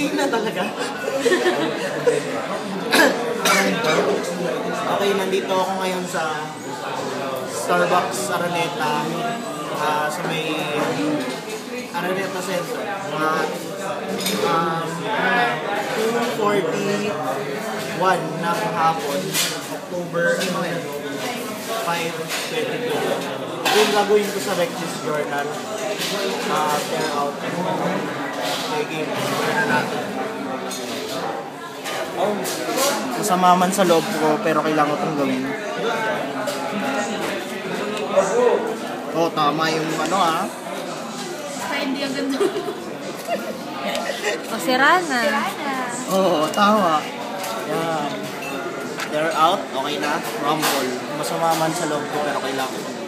Game na talaga. Okay, nandito ako ngayon sa Starbucks Araneta. Sa may Araneta Center. 2:41 ng hapon. October 5, 2022. Ito yung gagawin ko sa Reckless Journal. Tear out. May game. Journal natin. Masama man sa loob ko, pero kailangan ko itong gawin. Tama yung Hindi ang ganda. Sira na. Tama. Yan. They're out. Okay na. Rumble. Masama man sa loob ko, pero kailangan ko.